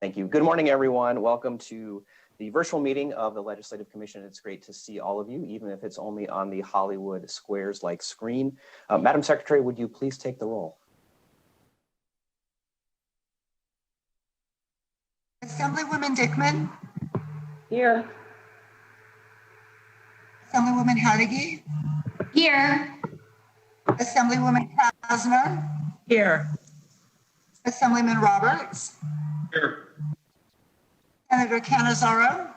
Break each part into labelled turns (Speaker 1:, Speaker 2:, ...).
Speaker 1: Thank you. Good morning, everyone. Welcome to the virtual meeting of the Legislative Commission. It's great to see all of you, even if it's only on the Hollywood Squares-like screen. Madam Secretary, would you please take the roll?
Speaker 2: Assemblywoman Dickman.
Speaker 3: Here.
Speaker 2: Assemblywoman Hadigi.
Speaker 3: Here.
Speaker 2: Assemblywoman Krasner.
Speaker 3: Here.
Speaker 2: Assemblyman Roberts.
Speaker 4: Here.
Speaker 2: Senator Cannizzaro.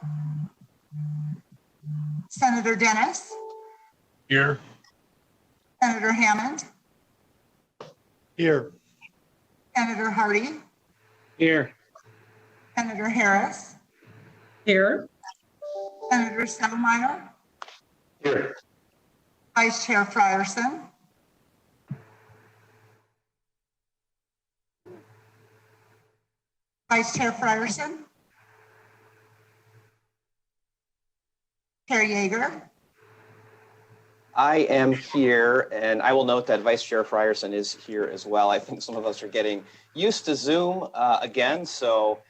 Speaker 2: Senator Dennis.
Speaker 4: Here.
Speaker 2: Senator Hammond.
Speaker 4: Here.
Speaker 2: Senator Hardy.
Speaker 4: Here.
Speaker 2: Senator Harris.
Speaker 3: Here.
Speaker 2: Senator Settlemeyer.
Speaker 4: Here.
Speaker 2: Vice Chair Frierson. Vice Chair Frierson. Chair Yeager.
Speaker 1: I am here, and I will note that Vice Chair Frierson is here as well. I think some of us are getting used to Zoom again, so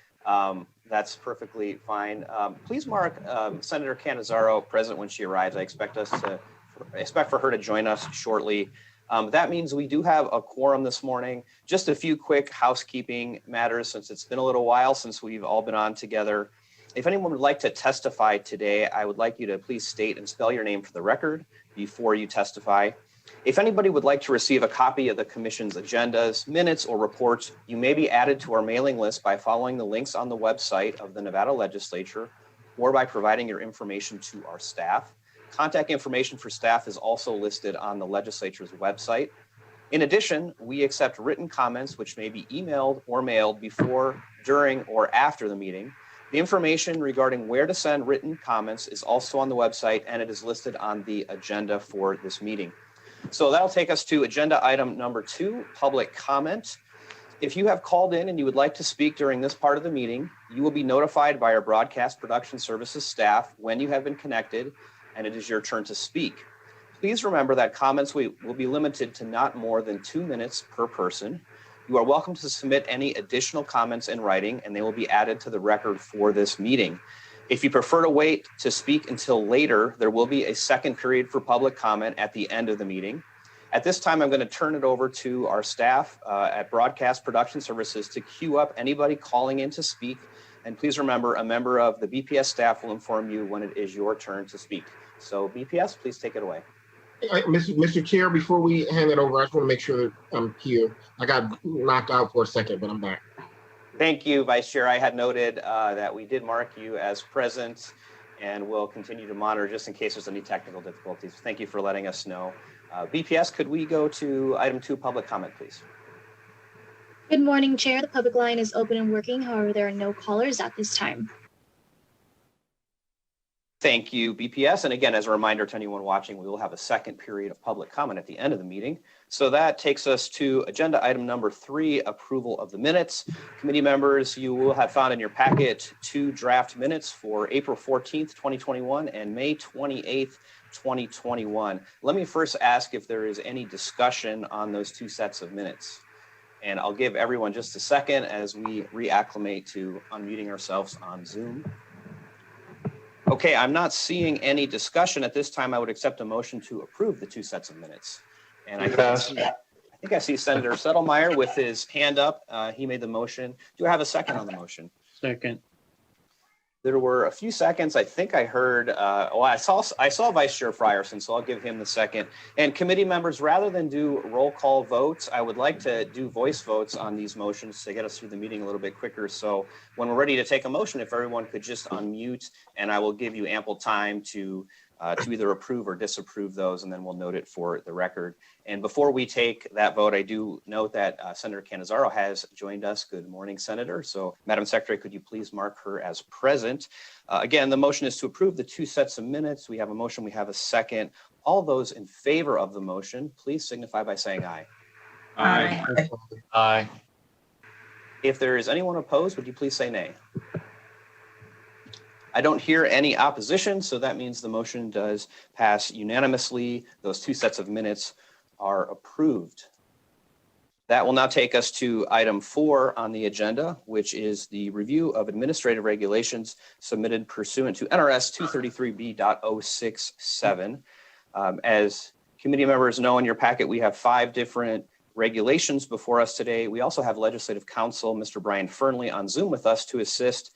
Speaker 1: that's perfectly fine. Please mark Senator Cannizzaro present when she arrives. I expect for her to join us shortly. That means we do have a quorum this morning. Just a few quick housekeeping matters since it's been a little while since we've all been on together. If anyone would like to testify today, I would like you to please state and spell your name for the record before you testify. If anybody would like to receive a copy of the Commission's agendas, minutes, or reports, you may be added to our mailing list by following the links on the website of the Nevada Legislature or by providing your information to our staff. Contact information for staff is also listed on the Legislature's website. In addition, we accept written comments which may be emailed or mailed before, during, or after the meeting. The information regarding where to send written comments is also on the website, and it is listed on the agenda for this meeting. So that'll take us to agenda item number 2, public comment. If you have called in and you would like to speak during this part of the meeting, you will be notified by our broadcast production services staff when you have been connected and it is your turn to speak. Please remember that comments will be limited to not more than 2 minutes per person. You are welcome to submit any additional comments in writing, and they will be added to the record for this meeting. If you prefer to wait to speak until later, there will be a second period for public comment at the end of the meeting. At this time, I'm going to turn it over to our staff at Broadcast Production Services to queue up anybody calling in to speak. And please remember, a member of the BPS staff will inform you when it is your turn to speak. So BPS, please take it away.
Speaker 4: Mr. Chair, before we hand it over, I just want to make sure that I'm here. I got knocked out for a second, but I'm back.
Speaker 1: Thank you, Vice Chair. I had noted that we did mark you as present, and we'll continue to monitor just in case there's any technical difficulties. Thank you for letting us know. BPS, could we go to item 2, public comment, please?
Speaker 5: Good morning, Chair. The public line is open and working. However, there are no callers at this time.
Speaker 1: Thank you, BPS. And again, as a reminder to anyone watching, we will have a second period of public comment at the end of the meeting. So that takes us to agenda item number 3, approval of the minutes. Committee members, you will have found in your packet 2 draft minutes for April 14th, 2021 and May 28th, 2021. Let me first ask if there is any discussion on those 2 sets of minutes. And I'll give everyone just a second as we reacclimate to unmuting ourselves on Zoom. Okay, I'm not seeing any discussion at this time. I would accept a motion to approve the 2 sets of minutes. And I think I see Senator Settlemeyer with his hand up. He made the motion. Do I have a second on the motion?
Speaker 4: Second.
Speaker 1: There were a few seconds. I think I heard, I saw Vice Chair Frierson, so I'll give him the second. And committee members, rather than do roll call votes, I would like to do voice votes on these motions to get us through the meeting a little bit quicker. So when we're ready to take a motion, if everyone could just unmute, and I will give you ample time to either approve or disapprove those, and then we'll note it for the record. And before we take that vote, I do note that Senator Cannizzaro has joined us. Good morning, Senator. So, Madam Secretary, could you please mark her as present? Again, the motion is to approve the 2 sets of minutes. We have a motion, we have a second. All those in favor of the motion, please signify by saying aye.
Speaker 4: Aye.
Speaker 1: Aye. If there is anyone opposed, would you please say nay? I don't hear any opposition, so that means the motion does pass unanimously. Those 2 sets of minutes are approved. That will now take us to item 4 on the agenda, which is the review of administrative regulations submitted pursuant to NRS 233B.067. As committee members know, in your packet, we have 5 different regulations before us today. We also have legislative counsel, Mr. Brian Fernley, on Zoom with us to assist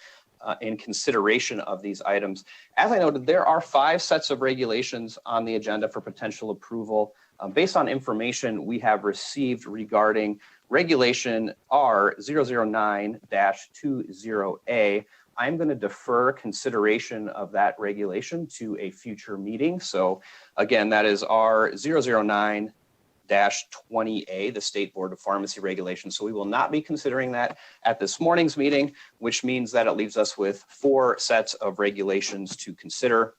Speaker 1: in consideration of these items. As I noted, there are 5 sets of regulations on the agenda for potential approval based on information we have received regarding Regulation R009-20A. I'm going to defer consideration of that regulation to a future meeting. So again, that is R009-20A, the State Board of Pharmacy Regulations. So we will not be considering that at this morning's meeting, which means that it leaves us with 4 sets of regulations to consider.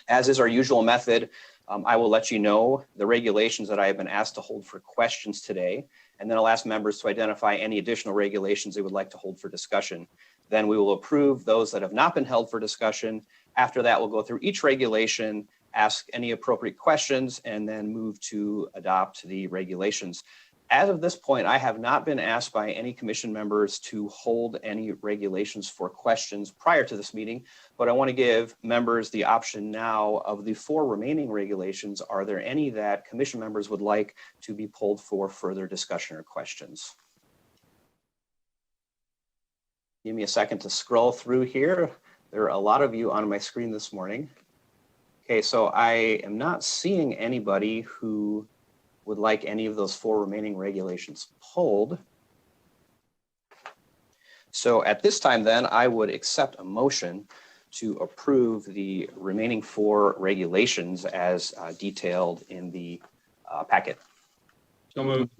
Speaker 1: As is our usual method, I will let you know the regulations that I have been asked to hold for questions today, and then I'll ask members to identify any additional regulations they would like to hold for discussion. Then we will approve those that have not been held for discussion. After that, we'll go through each regulation, ask any appropriate questions, and then move to adopt the regulations. As of this point, I have not been asked by any commission members to hold any regulations for questions prior to this meeting, but I want to give members the option now of the 4 remaining regulations. Are there any that commission members would like to be pulled for further discussion or questions? Give me a second to scroll through here. There are a lot of you on my screen this morning. Okay, so I am not seeing anybody who would like any of those 4 remaining regulations pulled. So at this time then, I would accept a motion to approve the remaining 4 regulations as detailed in the packet.
Speaker 3: So moved.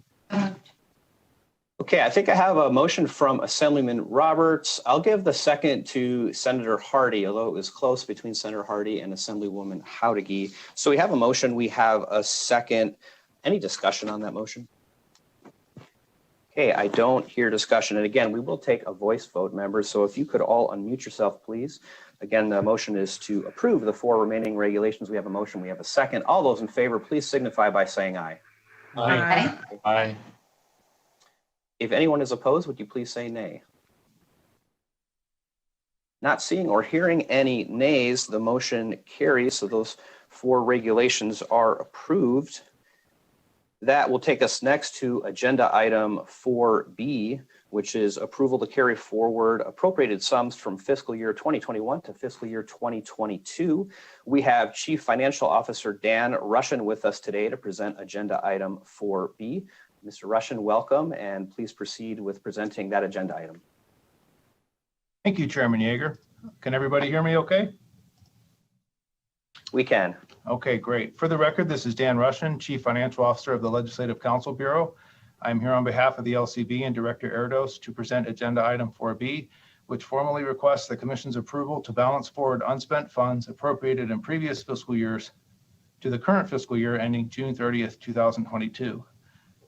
Speaker 1: Okay, I think I have a motion from Assemblyman Roberts. I'll give the second to Senator Hardy, although it was close between Senator Hardy and Assemblywoman Howdegi. So we have a motion, we have a second. Any discussion on that motion? Okay, I don't hear discussion. And again, we will take a voice vote, members. So if you could all unmute yourself, please. Again, the motion is to approve the 4 remaining regulations. We have a motion, we have a second. All those in favor, please signify by saying aye.
Speaker 3: Aye.
Speaker 6: Aye.
Speaker 1: If anyone is opposed, would you please say nay? Not seeing or hearing any nays, the motion carries. So those 4 regulations are approved. That will take us next to agenda item 4B, which is approval to carry forward appropriated sums from fiscal year 2021 to fiscal year 2022. We have Chief Financial Officer Dan Rushin with us today to present agenda item 4B. Mr. Rushin, welcome, and please proceed with presenting that agenda item.
Speaker 6: Thank you, Chairman Yeager. Can everybody hear me okay?
Speaker 1: We can.
Speaker 6: Okay, great. For the record, this is Dan Rushin, Chief Financial Officer of the Legislative Counsel Bureau. I'm here on behalf of the LCB and Director Erdos to present agenda item 4B, which formally requests the Commission's approval to balance forward unspent funds appropriated in previous fiscal years to the current fiscal year ending June 30th, 2022.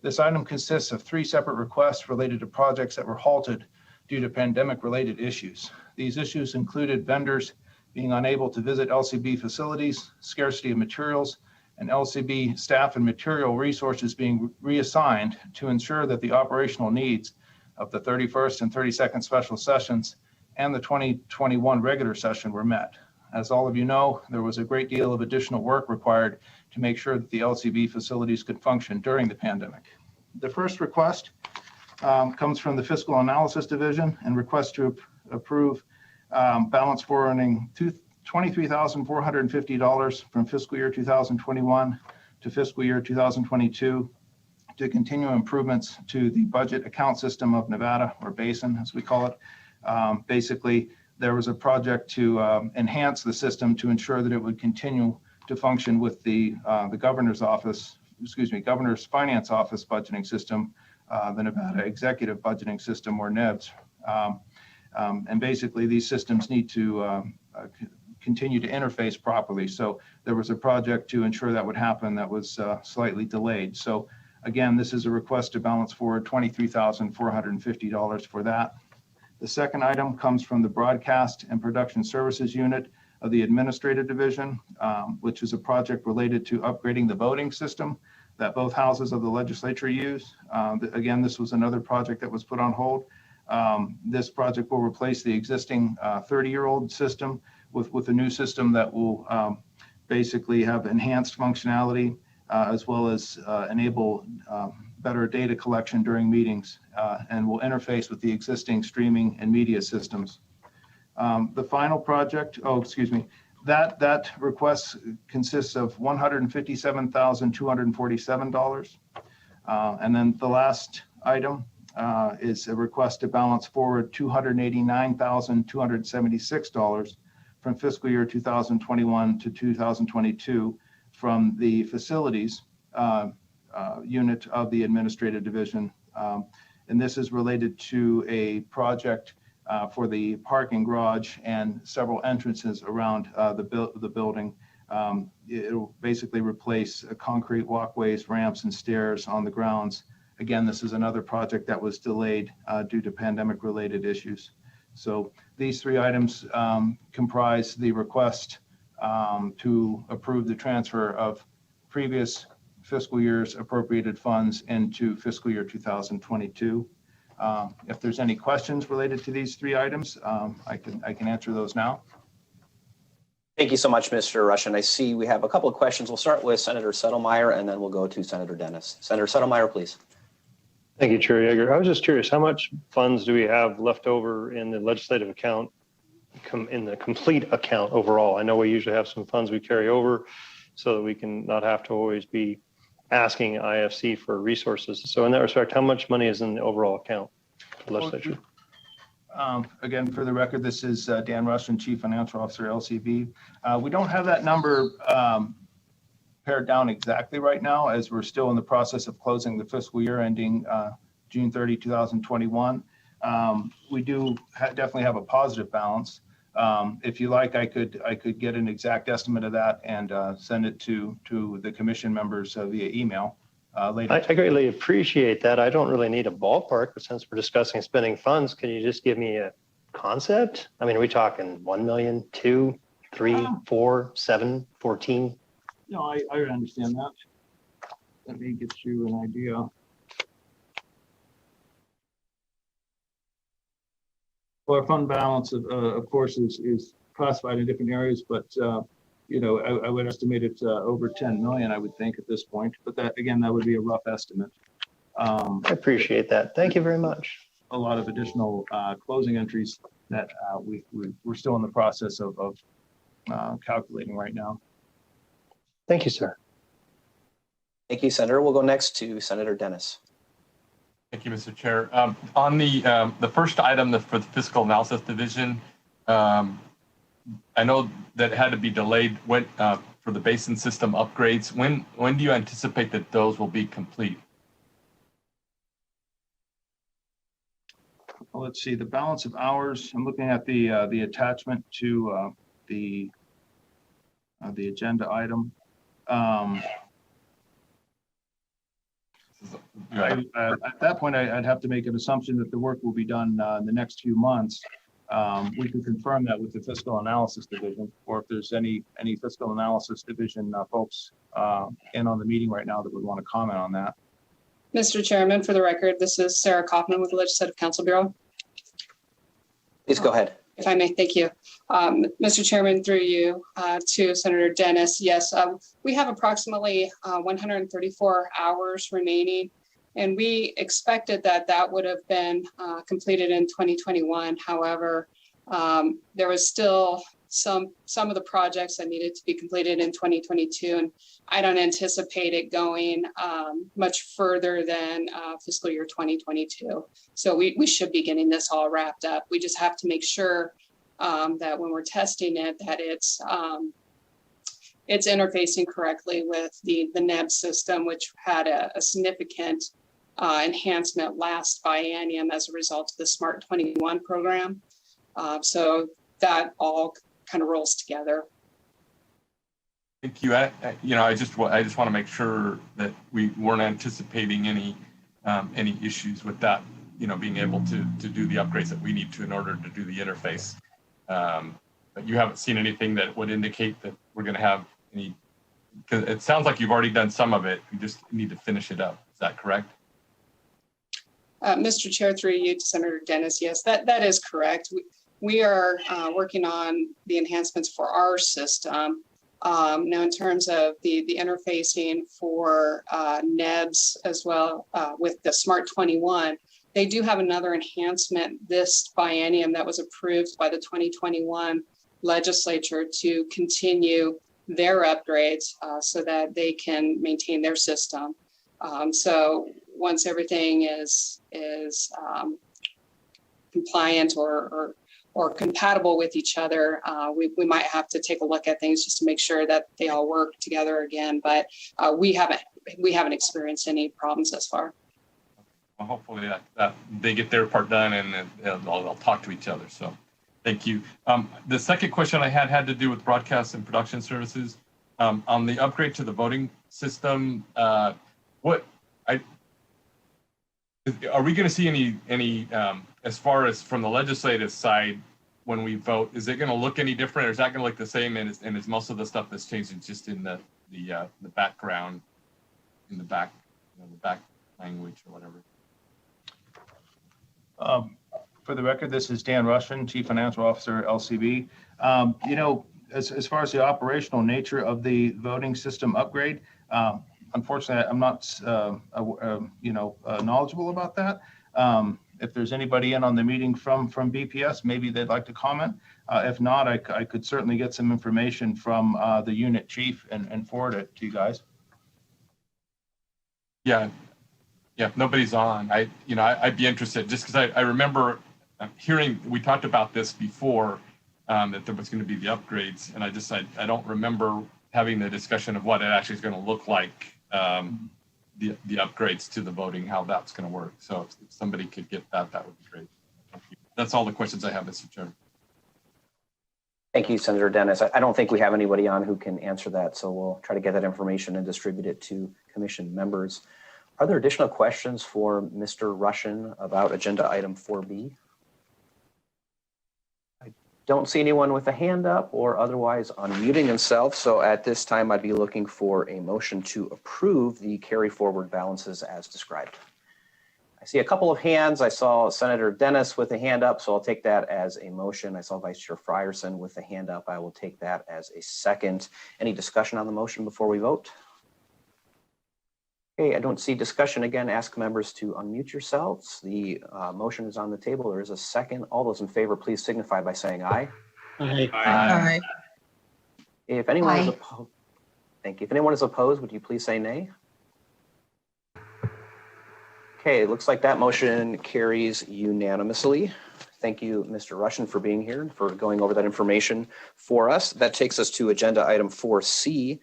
Speaker 6: This item consists of 3 separate requests related to projects that were halted due to pandemic-related issues. These issues included vendors being unable to visit LCB facilities, scarcity of materials, and LCB staff and material resources being reassigned to ensure that the operational needs of the 31st and 32nd special sessions and the 2021 regular session were met. As all of you know, there was a great deal of additional work required to make sure that the LCB facilities could function during the pandemic. The first request comes from the Fiscal Analysis Division and requests to approve balance forwarding $23,450 from fiscal year 2021 to fiscal year 2022 to continue improvements to the budget account system of Nevada, or Basin as we call it. Basically, there was a project to enhance the system to ensure that it would continue to function with the governor's finance office budgeting system, the Nevada executive budgeting system, or NEBS. And basically these systems need to continue to interface properly. So there was a project to ensure that would happen that was slightly delayed. So again, this is a request to balance forward $23,450 for that. The second item comes from the Broadcast and Production Services Unit of the Administrative Division, which is a project related to upgrading the voting system that both houses of the legislature use. Again, this was another project that was put on hold. This project will replace the existing 30-year-old system with a new system that will basically have enhanced functionality as well as enable better data collection during meetings and will interface with the existing streaming and media systems. The final project, that request consists of $157,247. And then the last item is a request to balance forward $289,276 from fiscal year 2021 to 2022 from the facilities unit of the administrative division. And this is related to a project for the parking garage and several entrances around the building. It will basically replace concrete walkways, ramps, and stairs on the grounds. Again, this is another project that was delayed due to pandemic-related issues. So these three items comprise the request to approve the transfer of previous fiscal year's appropriated funds into fiscal year 2022. If there's any questions related to these three items, I can answer those now.
Speaker 1: Thank you so much, Mr. Russian. I see we have a couple of questions. We'll start with Senator Settlemyre, and then we'll go to Senator Dennis. Senator Settlemyre, please.
Speaker 7: Thank you, Chair Yeager. I was just curious, how much funds do we have left over in the legislative account, in the complete account overall? I know we usually have some funds we carry over so that we can not have to always be asking IFC for resources. So in that respect, how much money is in the overall account for the legislature?
Speaker 6: Again, for the record, this is Dan Russian, Chief Financial Officer, LCB. We don't have that number pared down exactly right now, as we're still in the process of closing the fiscal year ending June 30, 2021. We do definitely have a positive balance. If you like, I could get an exact estimate of that and send it to the commission members via email later.
Speaker 7: I greatly appreciate that. I don't really need a ballpark, but since we're discussing spending funds, can you just give me a concept? I mean, are we talking 1 million, 2, 3, 4, 7, 14?
Speaker 6: No, I understand that. Let me get you an idea. Well, our fund balance, of course, is classified in different areas, but you know, I would estimate it over 10 million, I would think, at this point. But that, again, that would be a rough estimate.
Speaker 7: I appreciate that. Thank you very much.
Speaker 6: A lot of additional closing entries that we're still in the process of calculating right now.
Speaker 7: Thank you, sir.
Speaker 1: Thank you, Senator. We'll go next to Senator Dennis.
Speaker 3: Thank you, Mr. Chair. On the first item for the Fiscal Analysis Division, I know that it had to be delayed for the basin system upgrades. When do you anticipate that those will be complete?
Speaker 6: Well, let's see, the balance of hours. I'm looking at the attachment to the agenda item. At that point, I'd have to make an assumption that the work will be done in the next few months. We could confirm that with the Fiscal Analysis Division, or if there's any Fiscal Analysis Division folks in on the meeting right now that would want to comment on that.
Speaker 8: Mr. Chairman, for the record, this is Sarah Kaufman with the Legislative Council Bureau.
Speaker 1: Please go ahead.
Speaker 8: If I may, thank you. Mr. Chairman, through you to Senator Dennis, yes, we have approximately 134 hours remaining, and we expected that would have been completed in 2021. However, there was still some of the projects that needed to be completed in 2022, and I don't anticipate it going much further than fiscal year 2022. So we should be getting this all wrapped up. We just have to make sure that when we're testing it, that it's interfacing correctly with the NEB system, which had a significant enhancement last biennium as a result of the Smart 21 program. So that all kind of rolls together.
Speaker 3: Thank you. I just want to make sure that we weren't anticipating any issues with that, being able to do the upgrades that we need to in order to do the interface. But you haven't seen anything that would indicate that we're going to have any because it sounds like you've already done some of it. You just need to finish it up. Is that correct?
Speaker 8: Mr. Chair, through you to Senator Dennis, yes, that is correct. We are working on the enhancements for our system. Now, in terms of the interfacing for NEBS as well with the Smart 21, they do have another enhancement this biennium that was approved by the 2021 legislature to continue their upgrades so that they can maintain their system. So once everything is compliant or compatible with each other, we might have to take a look at things just to make sure that they all work together again. But we haven't experienced any problems thus far.
Speaker 3: Well, hopefully that they get their part done and they'll talk to each other. So thank you. The second question I had to do with broadcast and production services. On the upgrade to the voting system, are we going to see any as far as from the legislative side when we vote? Is it going to look any different, or is that going to look the same? And is most of the stuff that's changing just in the background, in the back, the back language or whatever?
Speaker 6: For the record, this is Dan Russian, Chief Financial Officer, LCB. As far as the operational nature of the voting system upgrade, unfortunately, I'm not, knowledgeable about that. If there's anybody in on the meeting from BPS, maybe they'd like to comment. If not, I could certainly get some information from the unit chief and forward it to you guys.
Speaker 3: Yeah, if nobody's on, I'd be interested, just because I remember hearing, we talked about this before, that there was going to be the upgrades, and I don't remember having the discussion of what it actually is going to look like, the upgrades to the voting, how that's going to work. So if somebody could get that would be great. Thank you. That's all the questions I have, Mr. Chair.
Speaker 1: Thank you, Senator Dennis. I don't think we have anybody on who can answer that, so we'll try to get that information and distribute it to commission members. Are there additional questions for Mr. Russian about agenda item 4B? I don't see anyone with a hand up or otherwise unmuting himself. So at this time, I'd be looking for a motion to approve the carry forward balances as described. I see a couple of hands. I saw Senator Dennis with a hand up, so I'll take that as a motion. I saw Vice Chair Frierson with a hand up. I will take that as a second. Any discussion on the motion before we vote? Okay, I don't see discussion. Again, ask members to unmute yourselves. The motion is on the table. There is a second. All those in favor, please signify by saying aye.
Speaker 4: Aye.
Speaker 2: Aye.
Speaker 1: If anyone is
Speaker 2: Aye.
Speaker 1: opposed, thank you. If anyone is opposed, would you please say nay? Okay, it looks like that motion carries unanimously. Thank you, Mr. Russian, for being here and for going over that information for us. That takes us to agenda item 4C,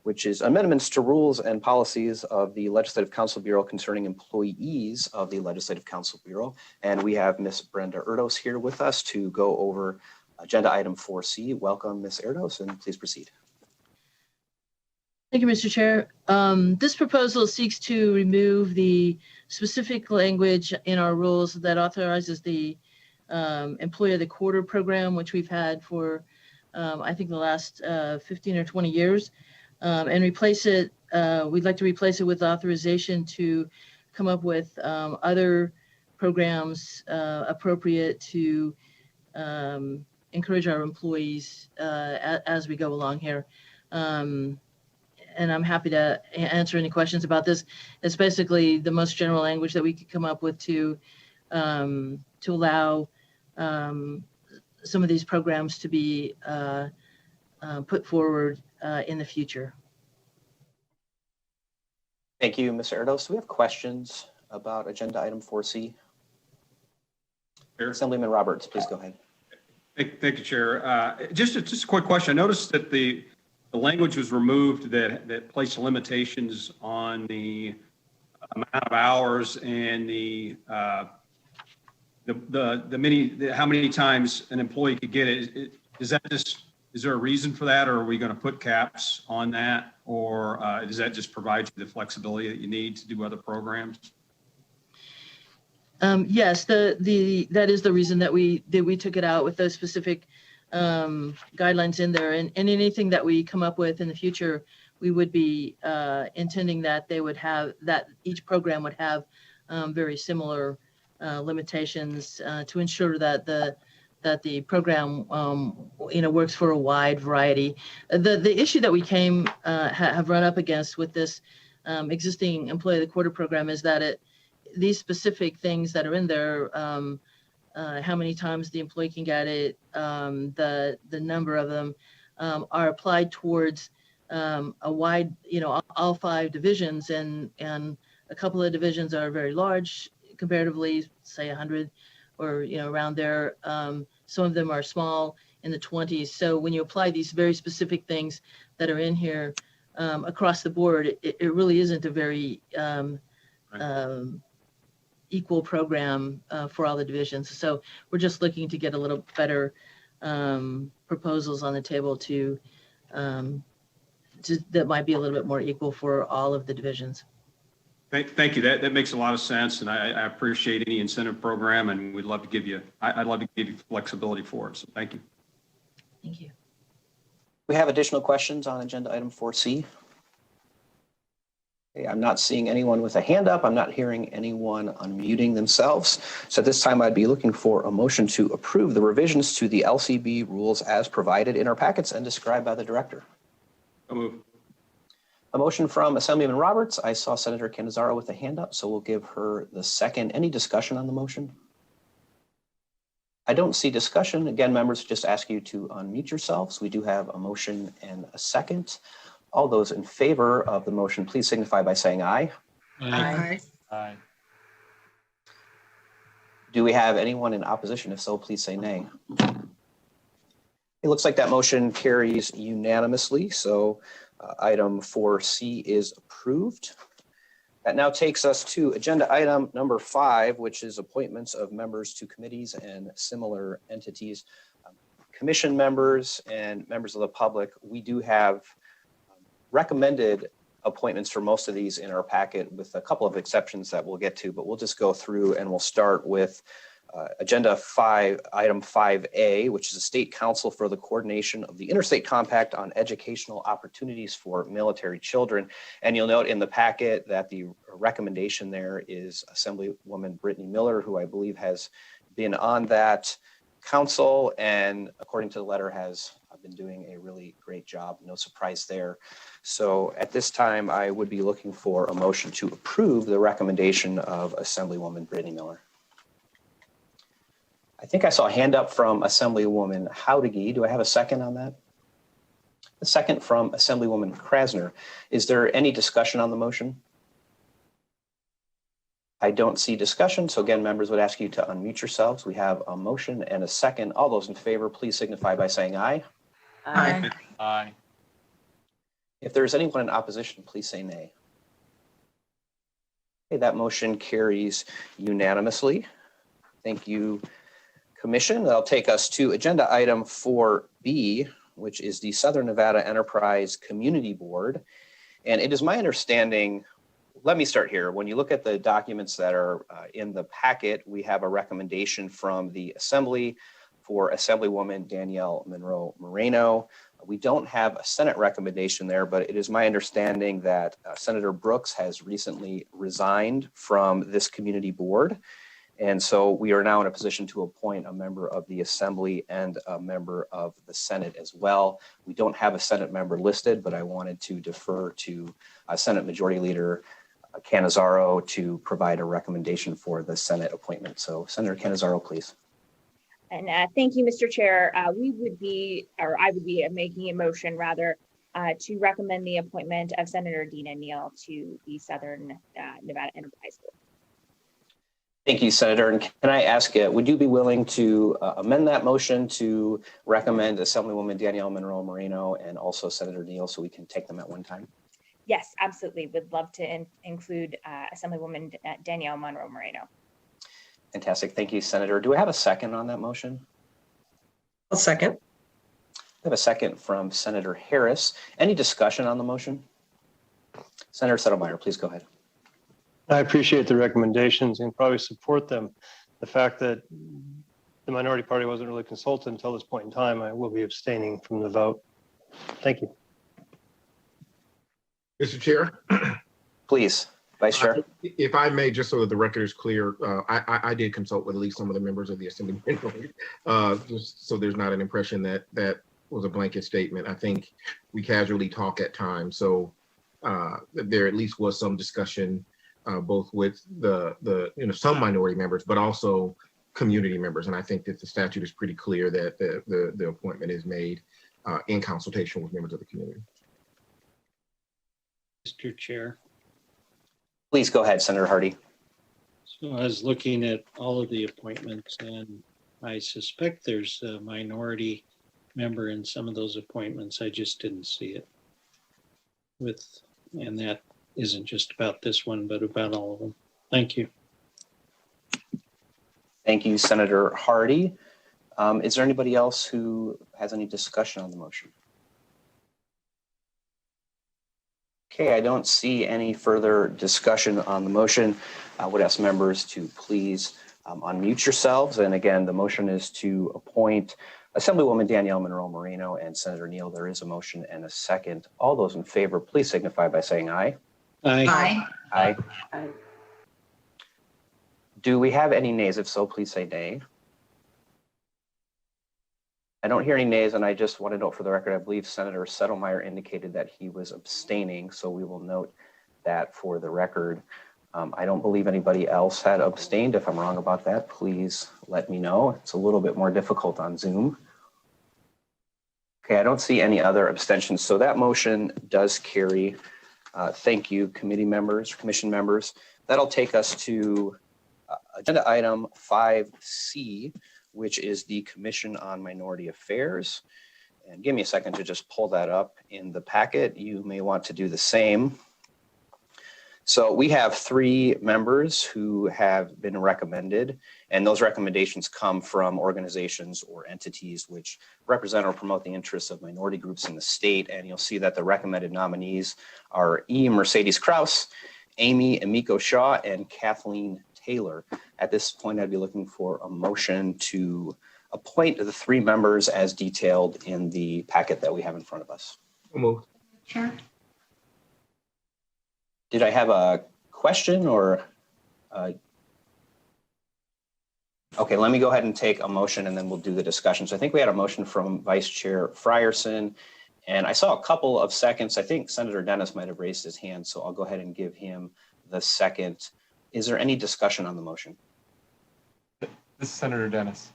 Speaker 1: which is amendments to rules and policies of the Legislative Council Bureau concerning employees of the Legislative Council Bureau. And we have Ms. Brenda Erdos here with us to go over agenda item 4C. Welcome, Ms. Erdos, and please proceed.
Speaker 9: Thank you, Mr. Chair. This proposal seeks to remove the specific language in our rules that authorizes the Employee of the Quarter program, which we've had for, I think, the last 15 or 20 years. And replace it, we'd like to replace it with authorization to come up with other programs appropriate to encourage our employees as we go along here. And I'm happy to answer any questions about this. It's basically the most general language that we could come up with to allow some of these programs to be put forward in the future.
Speaker 1: Thank you, Ms. Erdos. Do we have questions about agenda item 4C? Assemblyman Roberts, please go ahead.
Speaker 10: Thank you, Chair. Just a quick question. I noticed that the language was removed that placed limitations on the amount of hours and how many times an employee could get it. Is there a reason for that, or are we going to put caps on that, or does that just provide you the flexibility that you need to do other programs?
Speaker 9: Yes, that is the reason that we took it out with those specific guidelines in there, and anything that we come up with in the future, we would be intending that they would have, that each program would have very similar limitations to ensure that the program works for a wide variety. The issue that we have run up against with this existing Employee of the Quarter program is that these specific things that are in there, how many times the employee can get it, the number of them, are applied towards a wide, all 5 divisions, and a couple of divisions are very large comparatively, say 100 or around there. Some of them are small, in the 20s. So when you apply these very specific things that are in here across the board, it really isn't a very equal program for all the divisions. So we're just looking to get a little better proposals on the table that might be a little bit more equal for all of the divisions.
Speaker 10: Thank you. That makes a lot of sense, and I appreciate any incentive program, and we'd love to give you, I'd love to give you flexibility for it. So thank you.
Speaker 9: Thank you.
Speaker 1: We have additional questions on agenda item 4C. Okay, I'm not seeing anyone with a hand up. I'm not hearing anyone unmuting themselves. So at this time, I'd be looking for a motion to approve the revisions to the LCB rules as provided in our packets and described by the director.
Speaker 10: So move.
Speaker 1: A motion from Assemblyman Roberts. I saw Senator Cannizzaro with a hand up, so we'll give her the second. Any discussion on the motion? I don't see discussion. Again, members, just ask you to unmute yourselves. We do have a motion and a second. All those in favor of the motion, please signify by saying aye.
Speaker 2: Aye.
Speaker 3: Aye.
Speaker 1: Do we have anyone in opposition? If so, please say nay. It looks like that motion carries unanimously. So item 4C is approved. That now takes us to agenda item number 5, which is appointments of members to committees and similar entities. Commission members and members of the public, we do have recommended appointments for most of these in our packet, with a couple of exceptions that we'll get to, but we'll just go through and we'll start with agenda 5, item 5A, which is a state council for the coordination of the Interstate Compact on educational opportunities for military children. And you'll note in the packet that the recommendation there is Assemblywoman Brittany Miller, who I believe has been on that council, and according to the letter has been doing a really great job. No surprise there. So at this time, I would be looking for a motion to approve the recommendation of Assemblywoman Brittany Miller. I think I saw a hand up from Assemblywoman Howdegi. Do I have a second on that? A second from Assemblywoman Krasner. Is there any discussion on the motion? I don't see discussion. So again, members would ask you to unmute yourselves. We have a motion and a second. All those in favor, please signify by saying aye.
Speaker 2: Aye.
Speaker 3: Aye.
Speaker 1: If there's anyone in opposition, please say nay. Okay, that motion carries unanimously. Thank you, Commission. That'll take us to agenda item 4B, which is the Southern Nevada Enterprise Community Board. And it is my understanding, let me start here. When you look at the documents that are in the packet, we have a recommendation from the Assembly for Assemblywoman Danielle Monroe Moreno. We don't have a Senate recommendation there, but it is my understanding that Senator Brooks has recently resigned from this community board. And so we are now in a position to appoint a member of the Assembly and a member of the Senate as well. We don't have a Senate member listed, but I wanted to defer to Senate Majority Leader Cannizzaro to provide a recommendation for the Senate appointment. So Senator Cannizzaro, please.
Speaker 11: And thank you, Mr. Chair. I would be making a motion rather to recommend the appointment of Senator Dina Neal to the Southern Nevada Enterprise Board.
Speaker 1: Thank you, Senator. And can I ask you, would you be willing to amend that motion to recommend Assemblywoman Danielle Monroe Moreno and also Senator Neal so we can take them at one time?
Speaker 11: Yes, absolutely. Would love to include Assemblywoman Danielle Monroe Moreno.
Speaker 1: Fantastic. Thank you, Senator. Do I have a second on that motion?
Speaker 12: I'll second.
Speaker 1: I have a second from Senator Harris. Any discussion on the motion? Senator Settlemeyer, please go ahead.
Speaker 7: I appreciate the recommendations and probably support them. The fact that the minority party wasn't really consulted until this point in time, I will be abstaining from the vote. Thank you.
Speaker 4: Mr. Chair,
Speaker 1: Please, Vice Chair.
Speaker 4: if I may, just so that the record is clear, I did consult with at least some of the members of the Assembly, just so there's not an impression that that was a blanket statement. I think we casually talk at times, so there at least was some discussion, both with the some minority members, but also community members. And I think that the statute is pretty clear that the appointment is made in consultation with members of the community.
Speaker 13: Mr. Chair.
Speaker 1: Please go ahead, Senator Hardy.
Speaker 13: So I was looking at all of the appointments, and I suspect there's a minority member in some of those appointments. I just didn't see it. And that isn't just about this one, but about all of them. Thank you.
Speaker 1: Thank you, Senator Hardy. Is there anybody else who has any discussion on the motion? Okay, I don't see any further discussion on the motion. I would ask members to please unmute yourselves. And again, the motion is to appoint Assemblywoman Danielle Monroe-Moreno and Senator Neal. There is a motion and a second. All those in favor, please signify by saying aye.
Speaker 13: Aye.
Speaker 1: Aye.
Speaker 2: Aye.
Speaker 1: Do we have any nays? If so, please say nay. I don't hear any nays, and I just want to note for the record, I believe Senator Settlemyre indicated that he was abstaining, so we will note that for the record. I don't believe anybody else had abstained. If I'm wrong about that, please let me know. It's a little bit more difficult on Zoom. Okay, I don't see any other abstentions, so that motion does carry. Thank you, committee members, commission members. That'll take us to agenda item 5C, which is the Commission on Minority Affairs. And give me a second to just pull that up in the packet. You may want to do the same. So we have 3 members who have been recommended, and those recommendations come from organizations or entities which represent or promote the interests of minority groups in the state. And you'll see that the recommended nominees are E. Mercedes Krause, Amy Emiko Shaw, and Kathleen Taylor. At this point, I'd be looking for a motion to appoint the 3 members as detailed in the packet that we have in front of us.
Speaker 4: Moved.
Speaker 2: Chair.
Speaker 1: Did I have a question or? Okay, let me go ahead and take a motion and then we'll do the discussion. So I think we had a motion from Vice Chair Frierson, and I saw a couple of seconds. I think Senator Dennis might have raised his hand, so I'll go ahead and give him the second. Is there any discussion on the motion?
Speaker 3: This is Senator Dennis.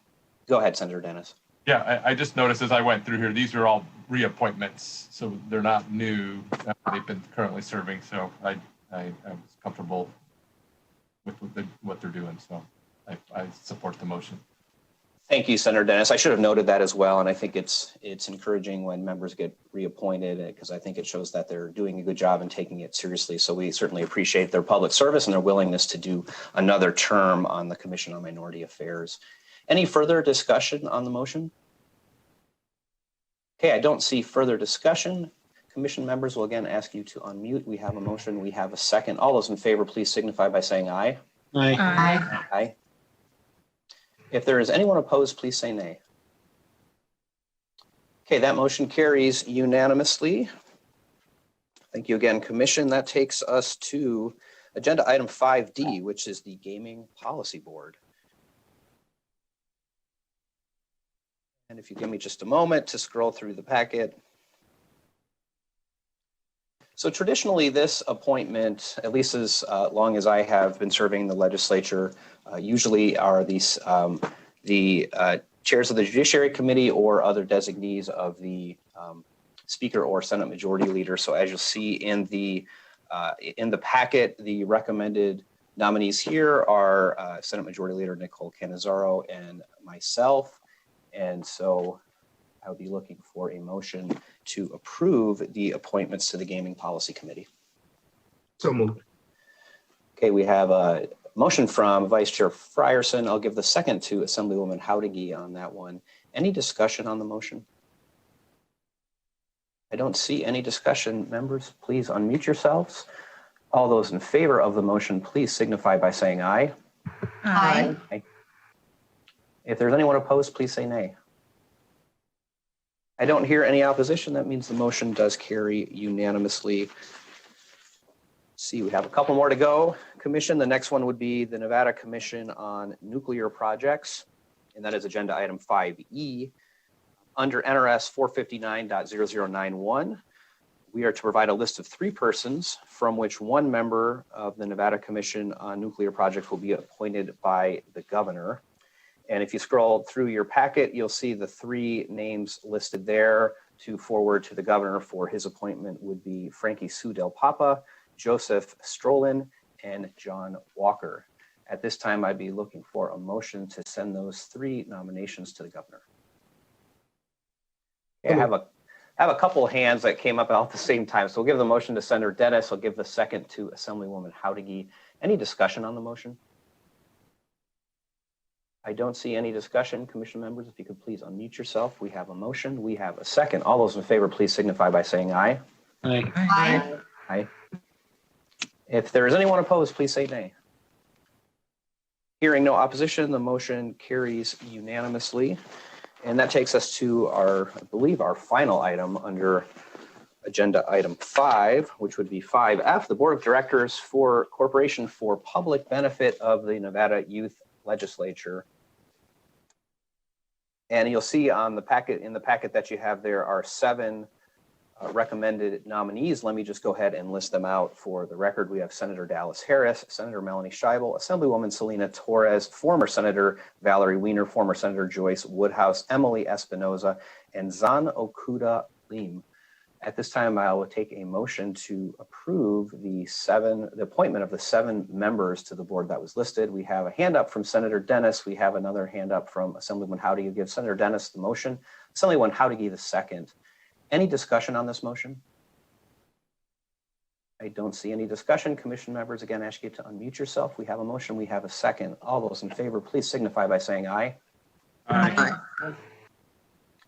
Speaker 1: Go ahead, Senator Dennis.
Speaker 3: Yeah, I just noticed as I went through here, these are all reappointments, so they're not new. They've been currently serving, so I was comfortable with what they're doing, so I support the motion.
Speaker 1: Thank you, Senator Dennis. I should have noted that as well, and I think it's encouraging when members get reappointed because I think it shows that they're doing a good job and taking it seriously. So we certainly appreciate their public service and their willingness to do another term on the Commission on Minority Affairs. Any further discussion on the motion? Okay, I don't see further discussion. Commission members will again ask you to unmute. We have a motion, we have a second. All those in favor, please signify by saying aye.
Speaker 13: Aye.
Speaker 2: Aye.
Speaker 1: Aye. If there is anyone opposed, please say nay. Okay, that motion carries unanimously. Thank you again, Commission. That takes us to agenda item 5D, which is the Gaming Policy Board. And if you give me just a moment to scroll through the packet. So traditionally, this appointment, at least as long as I have been serving the legislature, usually are these the chairs of the Judiciary Committee or other designees of the Speaker or Senate Majority Leader. So as you'll see in the packet, the recommended nominees here are Senate Majority Leader Nicole Cannizzaro and myself. And so I would be looking for a motion to approve the appointments to the Gaming Policy Committee.
Speaker 4: So moved.
Speaker 1: Okay, we have a motion from Vice Chair Frierson. I'll give the second to Assemblywoman Howdigi on that one. Any discussion on the motion? I don't see any discussion. Members, please unmute yourselves. All those in favor of the motion, please signify by saying aye.
Speaker 2: Aye.
Speaker 1: Aye. If there's anyone opposed, please say nay. I don't hear any opposition. That means the motion does carry unanimously. See, we have a couple more to go. Commission, the next one would be the Nevada Commission on Nuclear Projects, and that is agenda item 5E. Under NRS 459.0091, we are to provide a list of 3 persons from which 1 member of the Nevada Commission on Nuclear Projects will be appointed by the governor. And if you scroll through your packet, you'll see the 3 names listed there to forward to the governor for his appointment would be Frankie Sue Del Papa, Joseph Strolin, and John Walker. At this time, I'd be looking for a motion to send those 3 nominations to the governor. Okay, I have a couple of hands that came up all at the same time. So we'll give the motion to Senator Dennis. I'll give the second to Assemblywoman Howdiggy. Any discussion on the motion? I don't see any discussion. Commission members, if you could please unmute yourself. We have a motion. We have a second. All those in favor, please signify by saying aye.
Speaker 13: Aye.
Speaker 2: Aye.
Speaker 1: Aye. If there is anyone opposed, please say nay. Hearing no opposition, the motion carries unanimously. And that takes us to our, I believe, our final item under agenda item 5, which would be 5F, the Board of Directors for Corporation for Public Benefit of the Nevada Youth Legislature. And you'll see on the packet, in the packet that you have, there are 7 recommended nominees. Let me just go ahead and list them out for the record. We have Senator Dallas Harris, Senator Melanie Scheibel, Assemblywoman Selena Torres, former Senator Valerie Weiner, former Senator Joyce Woodhouse, Emily Espinoza, and Zan Okuda Lim. At this time, I will take a motion to approve the appointment of the 7 members to the board that was listed. We have a hand up from Senator Dennis. We have another hand up from Assemblywoman Howdiggy. Give Senator Dennis the motion, Assemblywoman Howdiggy the second. Any discussion on this motion? I don't see any discussion. Commission members, again, ask you to unmute yourself. We have a motion. We have a second. All those in favor, please signify by saying aye.
Speaker 2: Aye.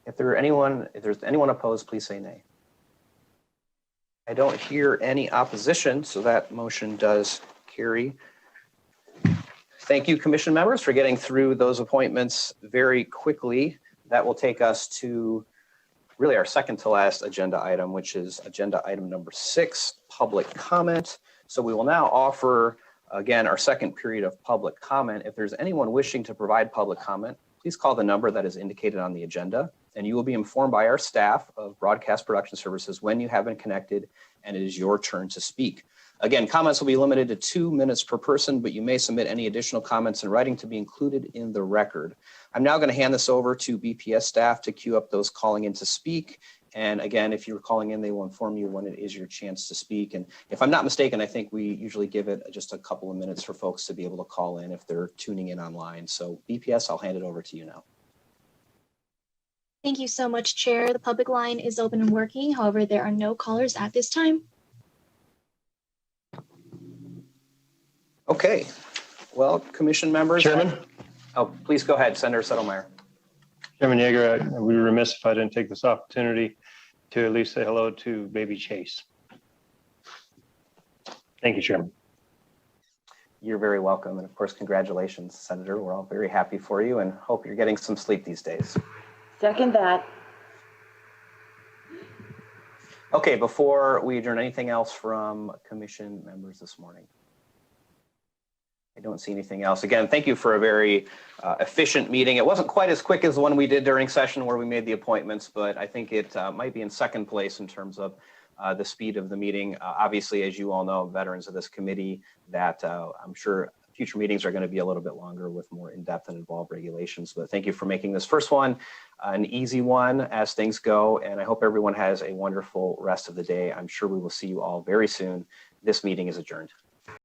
Speaker 1: If there's anyone opposed, please say nay. I don't hear any opposition, so that motion does carry. Thank you, commission members, for getting through those appointments very quickly. That will take us to really our second to last agenda item, which is agenda item number 6, public comment. So we will now offer, again, our second period of public comment. If there's anyone wishing to provide public comment, please call the number that is indicated on the agenda, and you will be informed by our staff of Broadcast Production Services when you have been connected and it is your turn to speak. Again, comments will be limited to 2 minutes per person, but you may submit any additional comments in writing to be included in the record. I'm now going to hand this over to BPS staff to queue up those calling in to speak. And again, if you're calling in, they will inform you when it is your chance to speak. And if I'm not mistaken, I think we usually give it just a couple of minutes for folks to be able to call in if they're tuning in online. So BPS, I'll hand it over to you now.
Speaker 5: Thank you so much, Chair. The public line is open and working. However, there are no callers at this time.
Speaker 1: Okay. Well, commission members.
Speaker 7: Chairman?
Speaker 1: Oh, please go ahead, Senator Settlemeyer.
Speaker 7: Chairman Yeager, I would be remiss if I didn't take this opportunity to at least say hello to baby Chase. Thank you, Chairman.
Speaker 1: You're very welcome. And of course, congratulations, Senator. We're all very happy for you and hope you're getting some sleep these days.
Speaker 2: Second that.
Speaker 1: Okay, before we adjourn, anything else from commission members this morning? I don't see anything else. Again, thank you for a very efficient meeting. It wasn't quite as quick as the one we did during session where we made the appointments, but I think it might be in second place in terms of the speed of the meeting. Obviously, as you all know, veterans of this committee, that I'm sure future meetings are going to be a little bit longer with more in-depth and involved regulations. But thank you for making this first one an easy one as things go. And I hope everyone has a wonderful rest of the day. I'm sure we will see you all very soon. This meeting is adjourned.